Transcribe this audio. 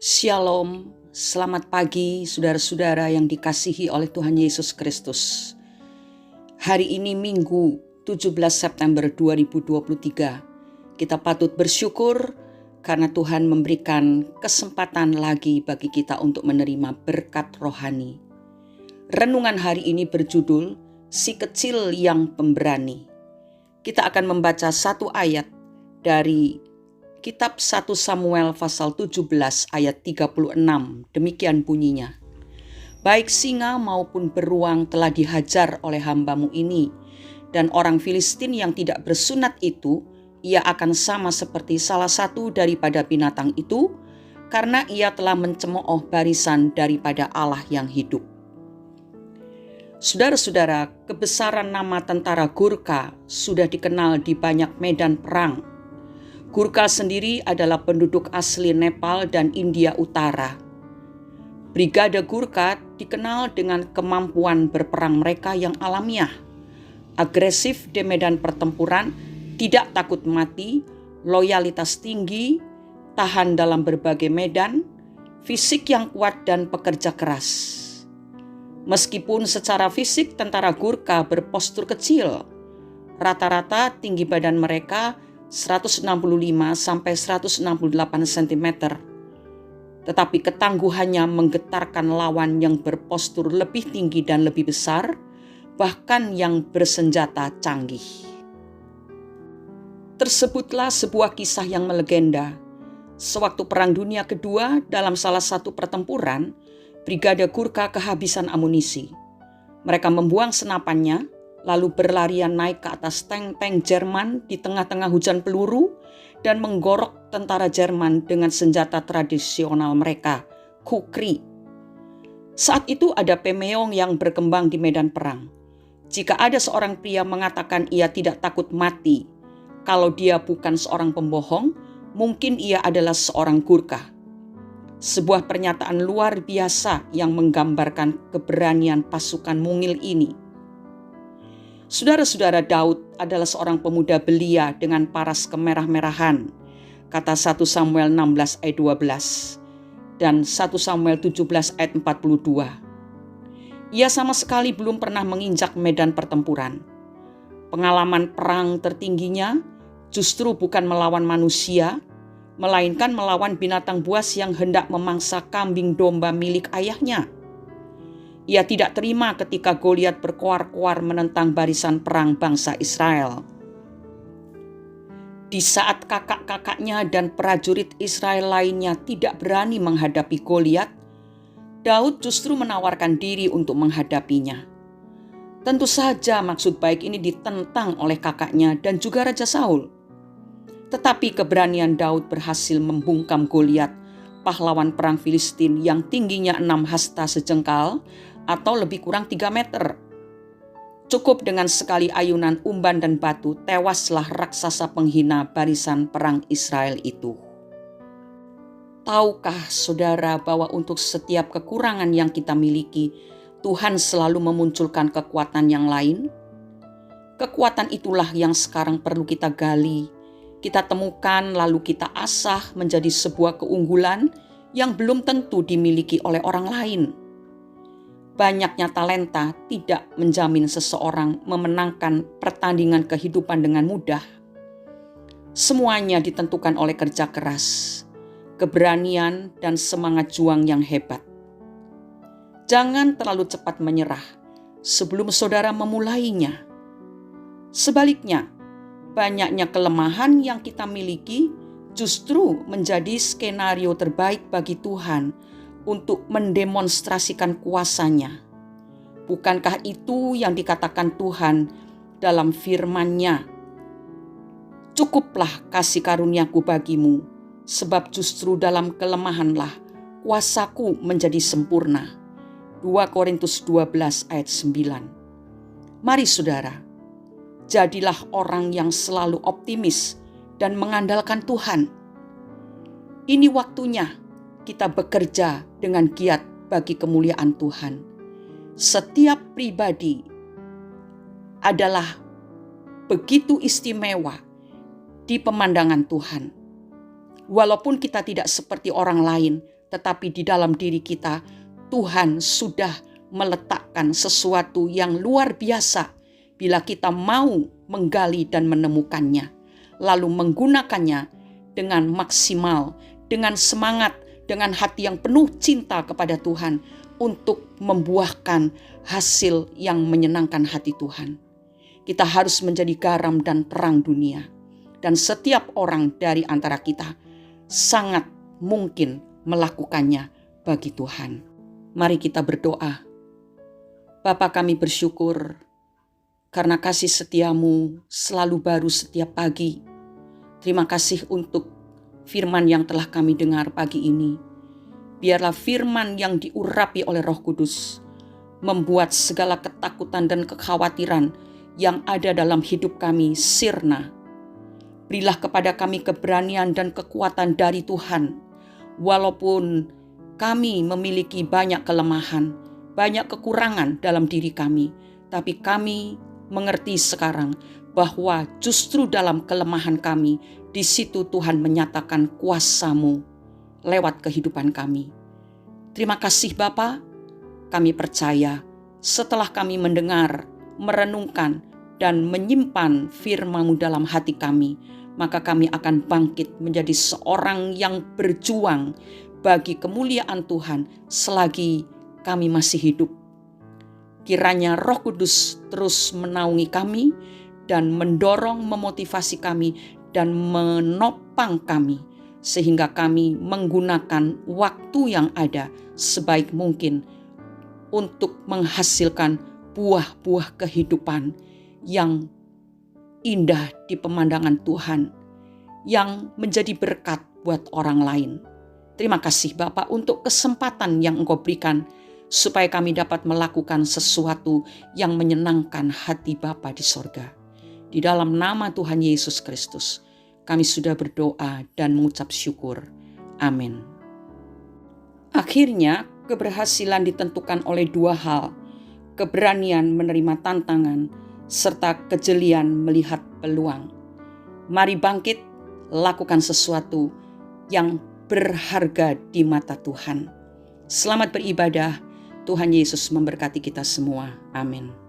Shalom, selamat pagi saudara-saudara yang dikasihi oleh Tuhan Yesus Kristus. Hari ini Minggu 17 September 2023. Kita patut bersyukur karena Tuhan memberikan kesempatan lagi bagi kita untuk menerima berkat rohani. Renungan hari ini berjudul Si Kecil Yang Pemberani. Kita akan membaca satu ayat dari Kitab 1 Samuel pasal 17 ayat 36, demikian bunyinya. Baik singa maupun beruang telah dihajar oleh hambamu ini, dan orang Filistin yang tidak bersunat itu, ia akan sama seperti salah satu daripada binatang itu, karena ia telah mencemooh barisan daripada Allah yang hidup. Saudara-saudara, kebesaran nama tentara Gurkha sudah dikenal di banyak medan perang. Gurkha sendiri adalah penduduk asli Nepal dan India Utara. Brigade Gurkha dikenal dengan kemampuan berperang mereka yang alamiah, agresif di medan pertempuran, tidak takut mati, loyalitas tinggi, tahan dalam berbagai medan, fisik yang kuat dan pekerja keras. Meskipun secara fisik tentara Gurkha berpostur kecil, rata-rata tinggi badan mereka 165 sampai 168 cm. Tetapi ketangguhannya menggetarkan lawan yang berpostur lebih tinggi dan lebih besar, bahkan yang bersenjata canggih. Tersebutlah sebuah kisah yang melegenda. Sewaktu Perang Dunia Kedua, dalam salah satu pertempuran, Brigade Gurkha kehabisan amunisi. Mereka membuang senapannya, lalu berlarian naik ke atas tank-tank Jerman di tengah-tengah hujan peluru dan menggorok tentara Jerman dengan senjata tradisional mereka, kukri. Saat itu ada pemeong yang berkembang di medan perang. Jika ada seorang pria mengatakan ia tidak takut mati, kalau dia bukan seorang pembohong, mungkin ia adalah seorang Gurkha. Sebuah pernyataan luar biasa yang menggambarkan keberanian pasukan mungil ini. Saudara-saudara, Daud adalah seorang pemuda belia dengan paras kemerah-merahan, kata 1 Samuel 16 ayat 12 dan 1 Samuel 17 ayat 42. Ia sama sekali belum pernah menginjak medan pertempuran. Pengalaman perang tertingginya justru bukan melawan manusia, melainkan melawan binatang buas yang hendak memangsa kambing domba milik ayahnya. Ia tidak terima ketika Goliat berkoar-koar menentang barisan perang bangsa Israel. Di saat kakak-kakaknya dan prajurit Israel lainnya tidak berani menghadapi Goliat, Daud justru menawarkan diri untuk menghadapinya. Tentu saja maksud baik ini ditentang oleh kakaknya dan juga Raja Saul. Tetapi keberanian Daud berhasil membungkam Goliat, pahlawan perang Filistin yang tingginya 6 hasta sejengkal atau lebih kurang 3 meter. Cukup dengan sekali ayunan umban dan batu, tewaslah raksasa penghina barisan perang Israel itu. Tahukah saudara bahwa untuk setiap kekurangan yang kita miliki, Tuhan selalu memunculkan kekuatan yang lain? Kekuatan itulah yang sekarang perlu kita gali, kita temukan lalu kita asah menjadi sebuah keunggulan yang belum tentu dimiliki oleh orang lain. Banyaknya talenta tidak menjamin seseorang memenangkan pertandingan kehidupan dengan mudah. Semuanya ditentukan oleh kerja keras, keberanian, dan semangat juang yang hebat. Jangan terlalu cepat menyerah sebelum saudara memulainya. Sebaliknya, banyaknya kelemahan yang kita miliki justru menjadi skenario terbaik bagi Tuhan untuk mendemonstrasikan kuasa-Nya. Bukankah itu yang dikatakan Tuhan dalam firman-Nya? Cukuplah kasih karuniaku bagimu, sebab justru dalam kelemahanlah kuasaku menjadi sempurna. 2 Korintus 12 ayat 9. Mari saudara, jadilah orang yang selalu optimis dan mengandalkan Tuhan. Ini waktunya kita bekerja dengan giat bagi kemuliaan Tuhan. Setiap pribadi adalah begitu istimewa di pemandangan Tuhan. Walaupun kita tidak seperti orang lain, tetapi di dalam diri kita Tuhan sudah meletakkan sesuatu yang luar biasa bila kita mau menggali dan menemukannya, lalu menggunakannya dengan maksimal, dengan semangat, dengan hati yang penuh cinta kepada Tuhan untuk membuahkan hasil yang menyenangkan hati Tuhan. Kita harus menjadi garam dan terang dunia. Dan setiap orang dari antara kita sangat mungkin melakukannya bagi Tuhan. Mari kita berdoa. Bapa, kami bersyukur karena kasih setiamu selalu baru setiap pagi. Terima kasih untuk firman yang telah kami dengar pagi ini. Biarlah firman yang diurapi oleh Roh Kudus membuat segala ketakutan dan kekhawatiran yang ada dalam hidup kami sirna. Berilah kepada kami keberanian dan kekuatan dari Tuhan. Walaupun kami memiliki banyak kelemahan, banyak kekurangan dalam diri kami, tapi kami mengerti sekarang bahwa justru dalam kelemahan kami, di situ Tuhan menyatakan kuasa-Mu lewat kehidupan kami. Terima kasih Bapa, kami percaya setelah kami mendengar, merenungkan, dan menyimpan firman-Mu dalam hati kami, maka kami akan bangkit menjadi seorang yang berjuang bagi kemuliaan Tuhan selagi kami masih hidup. Kiranya Roh Kudus terus menaungi kami dan mendorong, memotivasi kami dan menopang kami, sehingga kami menggunakan waktu yang ada sebaik mungkin untuk menghasilkan buah-buah kehidupan yang indah di pemandangan Tuhan, yang menjadi berkat buat orang lain. Terima kasih Bapa untuk kesempatan yang Engkau berikan, supaya kami dapat melakukan sesuatu yang menyenangkan hati Bapa di sorga. Di dalam nama Tuhan Yesus Kristus, kami sudah berdoa dan mengucap syukur. Amin. Akhirnya, keberhasilan ditentukan oleh dua hal: keberanian menerima tantangan, serta kejelian melihat peluang. Mari bangkit, lakukan sesuatu yang berharga di mata Tuhan. Selamat beribadah. Tuhan Yesus memberkati kita semua. Amin.